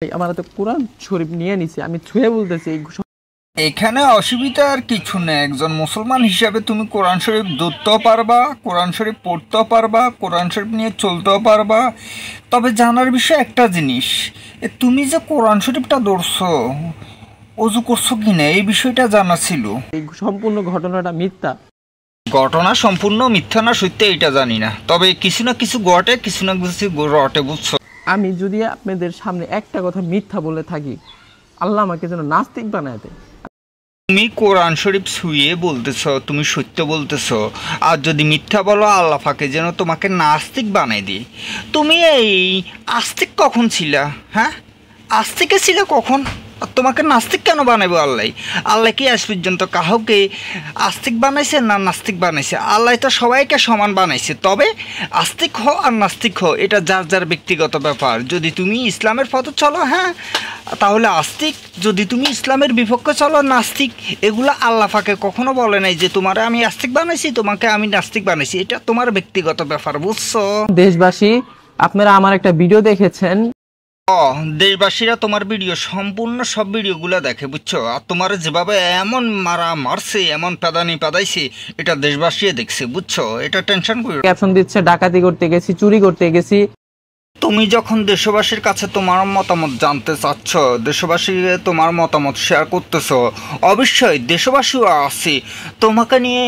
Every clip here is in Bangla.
আমার হাতে কোরআন শরীফ নিয়ে নিছে, আমি ছুঁয়ে বলতেছি এখানে অসুবিধা আর কিছু নেই। একজন মুসলমান হিসাবে তুমি কোরআন শরীফ ধরতেও পারবা, কোরআন শরীফ পড়তেও পারবা, কোরআন শরীফ নিয়ে চলতেও পারবা। তবে জানার বিষয় একটা জিনিস, তুমি যে কোরআন শরীফটা ধরছো, অজু করছো কিনা এই বিষয়টা জানা ছিল। এই সম্পূর্ণ ঘটনাটা মিথ্যা। ঘটনা সম্পূর্ণ মিথ্যা না সত্যি এটা জানি না, তবে কিছু না কিছু ঘটে, কিছু না কিছু রটে, বুঝছো। আমি যদি আপনাদের সামনে একটা কথা মিথ্যা বলে থাকি, আল্লাহ আমাকে যেন নাস্তিক বানায় দেয়। তুমি কোরআন শরীফ ছুঁয়ে বলতেছ তুমি সত্য বলতেছ, আর যদি মিথ্যা বলো আল্লাহ পাকে যেন তোমাকে নাস্তিক বানাই দিই। তুমি এই আস্তিক কখন ছিলা? হ্যাঁ, আস্তিকে ছিলে কখন? আর তোমাকে নাস্তিক কেন বানাবো আল্লাহ? আল্লাহ কি আজ পর্যন্ত কাউকে আস্তিক বানাইছে না নাস্তিক বানাইছে? আল্লাহ তো সবাইকে সমান বানাইছে। তবে আস্তিক হও আর নাস্তিক হও এটা যার যার ব্যক্তিগত ব্যাপার। যদি তুমি ইসলামের পথে চলো, হ্যাঁ, তাহলে আস্তিক। যদি তুমি ইসলামের বিপক্ষে চলো, নাস্তিক। এগুলো আল্লাহ পাকে কখনো বলে নাই যে তোমারে আমি আস্তিক বানাইছি, তোমাকে আমি নাস্তিক বানাইছি। এটা তোমার ব্যক্তিগত ব্যাপার, বুঝছো। দেশবাসী, আপনারা আমার একটা ভিডিও দেখেছেন। দেশবাসীরা তোমার ভিডিও সম্পূর্ণ সব ভিডিওগুলো দেখে, বুঝছো। আর তোমার যেভাবে এমন মারছে, এমন পাদাইছে, এটা দেশবাসী দেখছে, বুঝছো। এটা টেনশন করো। ক্যাপশন দিচ্ছে ডাকাতি করতে গেছি, চুরি করতে গেছি। তুমি যখন দেশবাসীর কাছে তোমার মতামত জানতে চাচ্ছ, দেশবাসী তোমার মতামত শেয়ার করতেছ, অবশ্যই দেশবাসীও আছে তোমাকে নিয়ে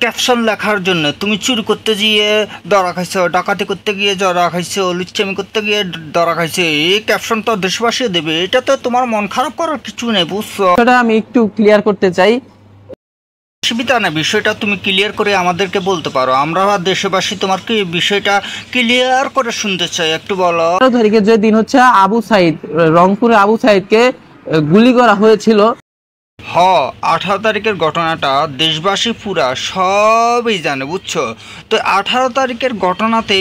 ক্যাপশন লেখার জন্য। তুমি চুরি করতে গিয়ে ধরা খাইছো, ডাকাতি করতে গিয়ে ধরা খাইছো, লুচ্চামি করতে গিয়ে ধরা খাইছে, এই ক্যাপশন তো দেশবাসী দেবে। এটাতে তোমার মন খারাপ করার কিছু নেই, বুঝছো। সেটা আমি একটু ক্লিয়ার করতে চাই। অসুবিধা না, বিষয়টা তুমি ক্লিয়ার করে আমাদেরকে বলতে পারো। আমরা দেশবাসী তোমার কি বিষয়টা ক্লিয়ার করে শুনতে চাই, একটু বলো। 18 তারিখে যে দিন হচ্ছে আবু সাইদ, রংপুরে আবু সাইদকে গুলি করা হয়েছিল। 18 তারিখের ঘটনাটা দেশবাসী পুরা সবই জানে, বুঝছো। তো 18 তারিখের ঘটনাতে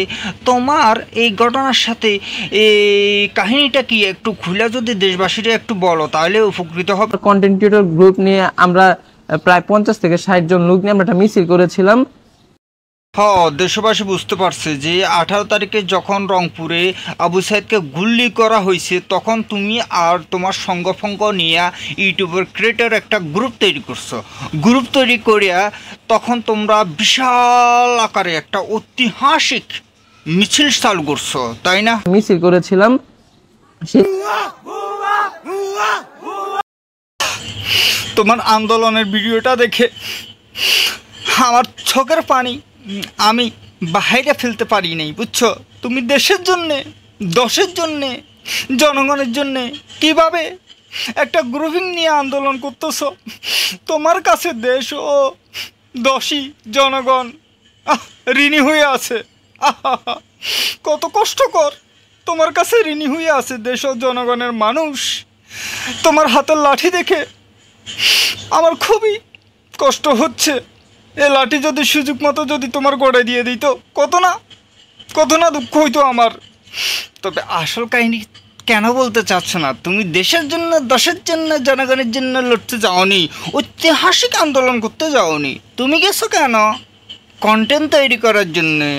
তোমার এই ঘটনার সাথে এই কাহিনীটা কি একটু খুলে যদি দেশবাসীরা একটু বলো তাহলে উপকৃত হবে। কন্টেন্ট ক্রিয়েটর গ্রুপ নিয়ে আমরা প্রায় 50 থেকে 60 জন লোক নিয়ে আমরা একটা মিছিল করেছিলাম। দেশবাসী বুঝতে পারছে যে 18 তারিখে যখন রংপুরে আবু সাইদকে গুলি করা হয়েছে, তখন তুমি আর তোমার সঙ্গফঙ্গ নিয়ে ইউটিউবের ক্রিয়েটর একটা গ্রুপ তৈরি করছো। গ্রুপ তৈরি করিয়া তখন তোমরা বিশাল আকারে একটা ঐতিহাসিক মিছিল চালু করছো, তাই না? মিছিল করেছিলাম। তোমার আন্দোলনের ভিডিওটা দেখে আমার চোখের পানি আমি বাইরে ফেলতে পারি নাই, বুঝছো। তুমি দেশের জন্যে, দশের জন্যে, জনগণের জন্যে কিভাবে একটা গ্রুপিং নিয়ে আন্দোলন করতেছো। তোমার কাছে দেশ ও দশই জনগণ ঋণী হয়ে আছে। কত কষ্টকর, তোমার কাছে ঋণী হয়ে আছে দেশ ও জনগণের মানুষ। তোমার হাতের লাঠি দেখে আমার খুবই কষ্ট হচ্ছে। এ লাঠি যদি সুযোগ মতো যদি তোমার গোড়ায় দিয়ে দিত, কত না দুঃখ হইতো আমার। তবে আসল কাহিনী কেন বলতে চাচ্ছ না? তুমি দেশের জন্য, দশের জন্য, জনগণের জন্য লড়তে যাওনি, ঐতিহাসিক আন্দোলন করতে যাওনি। তুমি গেছো কেন? কন্টেন্ট তৈরি করার জন্যে।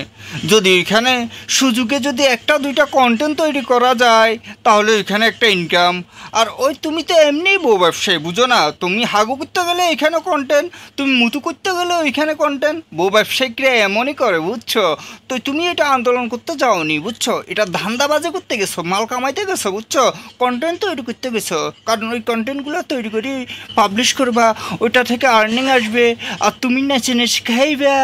যদি এখানে সুযোগে যদি একটা দুইটা কন্টেন্ট তৈরি করা যায় তাহলে এখানে একটা ইনকাম। আর ওই তুমি তো এমনিই বউ ব্যবসায়ী, বুঝো না। তুমি হাগু করতে গেলে এখানে কন্টেন্ট, তুমি মুতু করতে গেলে ওইখানে কন্টেন্ট। বউ ব্যবসায়িকরা এমনই করে, বুঝছো। তো তুমি এটা আন্দোলন করতে যাওনি, বুঝছো। এটা ধান্দাবাজি করতে গেছো, মাল কামাইতে গেছো, বুঝছো। কন্টেন্ট তৈরি করতে গেছো, কারণ ওই কন্টেন্টগুলো তৈরি করে পাবলিশ করবা, ওইটা থেকে আর্নিং আসবে, আর তুমি নেচে নেচে খাইবা।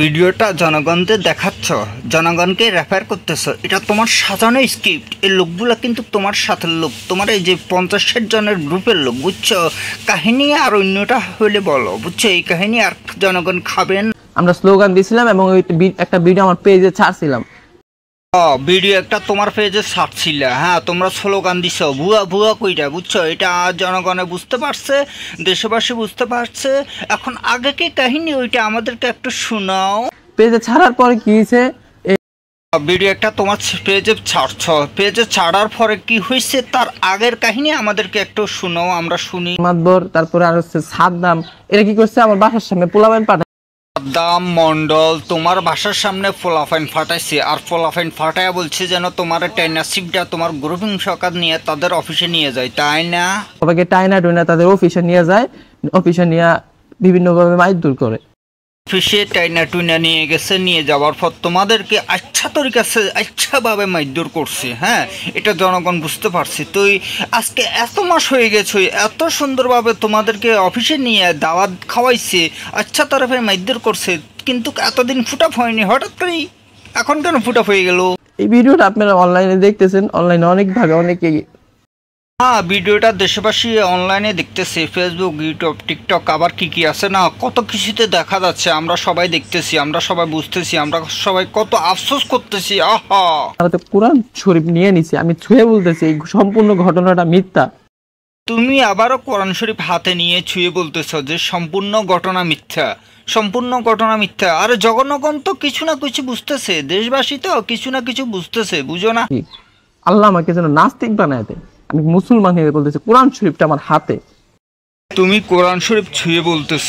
ভিডিওটা জনগণদের দেখাচ্ছ, জনগণকে রেফার করতেছ, এটা তোমার সাজানো স্ক্রিপ্ট। এই লোকগুলো কিন্তু তোমার সাথে লোক, তোমার এই যে 50-60 জনের গ্রুপের লোক, বুঝছো। কাহিনী আর অন্যটা হলে বলো, বুঝছো। এই কাহিনী আর জনগণ খাবেন। আমরা স্লোগান দিয়েছিলাম এবং একটা ভিডিও আমার পেজে ছাড়ছিলাম। ভিডিও একটা তোমার পেজে ছাড়ছিল, হ্যাঁ। তোমরা স্লোগান দিছ ভুয়া ভুয়া কইরা, বুঝছো। এটা জনগণে বুঝতে পারছে, দেশবাসী বুঝতে পারছে। এখন আগে কি কাহিনী ওইটা আমাদেরকে একটু শোনাও। পেজে ছাড়ার পরে কি হয়েছে, ভিডিও একটা তোমার পেজে ছাড়ছ, পেজে ছাড়ার পরে কি হয়েছে তার আগের কাহিনী আমাদেরকে একটু শোনাও, আমরা শুনি। মাতবর, তারপরে আর হচ্ছে সাদ্দাম, এরা কি করছে, আমার বাসার সামনে পোলাপান পাঠায়। দাম মন্ডল তোমার বাসার সামনে ফোলাফাইন ফাটাইছে, আর ফোলাফাইন ফাটাইয়া বলছে যেন তোমার টেনারশিপটা তোমার গ্রুপিং সকাত নিয়ে তাদের অফিসে নিয়ে যায়, তাই না? সবাইকে টাইনা টুইনা তাদের অফিসে নিয়ে যায়, অফিসে নিয়ে বিভিন্নভাবে মারধর করে। অফিসে টাইনা টুইনা নিয়ে গেছে, নিয়ে যাওয়ার পর তোমাদেরকে আচ্ছা তরিকাছে আচ্ছাভাবে মারধর করছে। হ্যাঁ, এটা জনগণ বুঝতে পারছে। তুই আজকে এত মাস হয়ে গেছে, এত সুন্দরভাবে তোমাদেরকে অফিসে নিয়ে দাওয়াত খাওয়াইছে, আচ্ছা তরফে মারধর করছে, কিন্তু এতদিন ফুটাপ হয়নি, হঠাৎ করেই এখন কেন ফুটাপ হয়ে গেল? এই ভিডিওটা আপনারা অনলাইনে দেখতেছেন, অনলাইনে অনেকভাবে অনেকেই হ্যাঁ, ভিডিওটা দেশবাসী অনলাইনে দেখতেছে, ফেসবুক, ইউটিউব, টিকটক, আবার কি আছে না, কত কিছুতে দেখা যাচ্ছে। আমরা সবাই দেখতেছি, আমরা সবাই বুঝতেছি, আমরা সবাই কত আফসোস করতেছি। আহা, তারা তো কোরআন শরীফ নিয়ে নিছে, আমি ছুঁয়ে বলতেছি এই সম্পূর্ণ ঘটনাটা মিথ্যা। তুমি আবারও কোরআন শরীফ হাতে নিয়ে ছুঁয়ে বলতেছ যে সম্পূর্ণ ঘটনা মিথ্যা, সম্পূর্ণ ঘটনা মিথ্যা। আর জগন্নাথ তো কিছু না কিছু বুঝতেছে, দেশবাসী তো কিছু না কিছু বুঝতেছে, বুঝো না? আল্লাহ আমাকে যেন নাস্তিক বানায় দেয়। আমি মুসলমান হয়ে বলতেছি কোরআন শরীফটা আমার হাতে। তুমি কোরআন শরীফ ছুঁয়ে বলতেছ,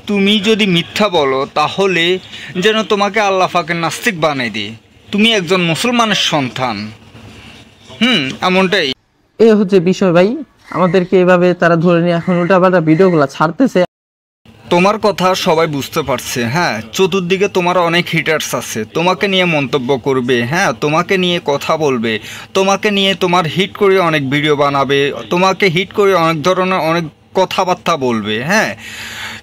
তুমি যদি মিথ্যা বলো তাহলে যেন তোমাকে আল্লাহ পাকের নাস্তিক বানিয়ে দিই। তুমি একজন মুসলমানের সন্তান, এমনটাই। এ হচ্ছে বিষয় ভাই, আমাদেরকে এভাবে তারা ধরে নিয়ে এখন উল্টাপাল্টা ভিডিওগুলো ছাড়তেছে। তোমার কথা সবাই বুঝতে পারছে। হ্যাঁ, চতুর্দিকে তোমার অনেক হিটার্স আছে, তোমাকে নিয়ে মন্তব্য করবে, হ্যাঁ, তোমাকে নিয়ে কথা বলবে, তোমাকে নিয়ে তোমার হিট করে অনেক ভিডিও বানাবে, তোমাকে হিট করে অনেক ধরনের অনেক কথাবার্তা বলবে। হ্যাঁ,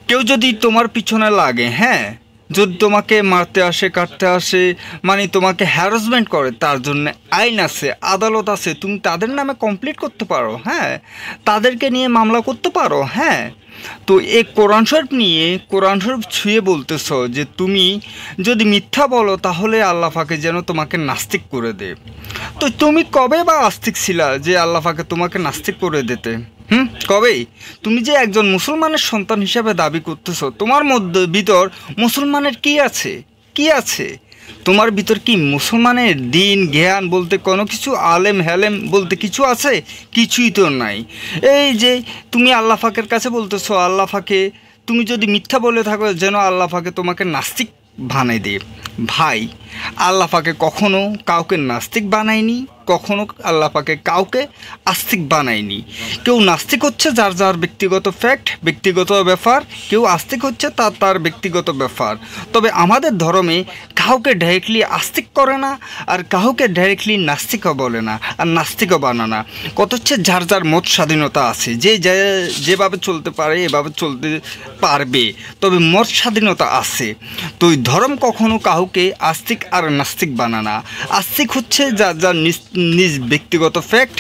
কেউ যদি তোমার পিছনে লাগে, হ্যাঁ, যদি তোমাকে মারতে আসে, কাটতে আসে, মানে তোমাকে হ্যারাসমেন্ট করে, তার জন্য আইন আছে, আদালত আছে, তুমি তাদের নামে কমপ্লিট করতে পারো। হ্যাঁ, তাদেরকে নিয়ে মামলা করতে পারো। হ্যাঁ, তো এই কোরআন শরীফ নিয়ে, কোরআন শরীফ ছুঁয়ে বলতেছ যে তুমি যদি মিথ্যা বলো তাহলে আল্লাহ পাকে যেন তোমাকে নাস্তিক করে দে। তো তুমি কবে বা আস্তিক ছিলা যে আল্লাহ পাকে তোমাকে নাস্তিক করে দিতে? কবে? তুমি যে একজন মুসলমানের সন্তান হিসাবে দাবি করতেছ, তোমার মধ্যে ভিতর মুসলমানের কি আছে? কি আছে তোমার ভিতর? কি মুসলমানের দিন জ্ঞান বলতে কোনো কিছু, আলেম হ্যালেম বলতে কিছু আছে? কিছুই তো নাই। এই যে তুমি আল্লাহ পাকের কাছে বলতেছো আল্লাহ পাকে, তুমি যদি মিথ্যা বলে থাকো যেন আল্লাহ পাকে তোমাকে নাস্তিক বানাই দে। ভাই, আল্লাহ পাকে কখনো কাউকে নাস্তিক বানায়নি, কখনো আল্লাহ পাকে কাউকে আস্তিক বানায়নি। কেউ নাস্তিক হচ্ছে যার যার ব্যক্তিগত ফ্যাক্ট, ব্যক্তিগত ব্যাপার, কেউ আস্তিক হচ্ছে তার তার ব্যক্তিগত ব্যাপার। তবে আমাদের ধর্মে কাউকে ডাইরেক্টলি আস্তিক করে না, আর কাউকে ডাইরেক্টলি নাস্তিকও বলে না, আর নাস্তিকও বানায় না। কত হচ্ছে যার যার মত স্বাধীনতা আছে, যে যেভাবে চলতে পারে এভাবে চলতে পারবে, তবে মত স্বাধীনতা আছে। তো এই ধর্ম কখনো কাউকে আস্তিক আর নাস্তিক বানায় না। আস্তিক হচ্ছে যার যার নিজ ব্যক্তিগত ফ্যাক্ট,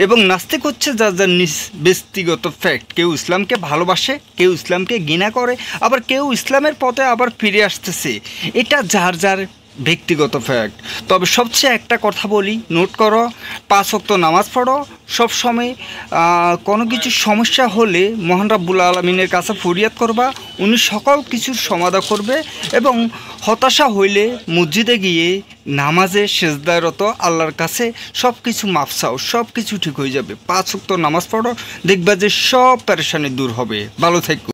এবং নাস্তিক হচ্ছে যার যার নিজ ব্যক্তিগত ফ্যাক্ট। কেউ ইসলামকে ভালোবাসে, কেউ ইসলামকে ঘৃণা করে, আবার কেউ ইসলামের পথে আবার ফিরে আসতেছে। এটা যার যার ব্যক্তিগত ফ্যাক্ট। তবে সবচেয়ে একটা কথা বলি, নোট করো, 5 ওয়াক্ত নামাজ পড়ো, সবসময় কোনো কিছু সমস্যা হলে মহান রাব্বুল আলামিনের কাছে ফরিয়াদ করবা, উনি সকল কিছুর সমাধান করবে। এবং হতাশা হইলে মসজিদে গিয়ে নামাজে সেজদায়রত আল্লাহর কাছে সব কিছু মাফ চাও, সব কিছু ঠিক হয়ে যাবে। 5 ওয়াক্ত নামাজ পড়ো, দেখবা যে সব পেরেশানি দূর হবে। ভালো থেকো।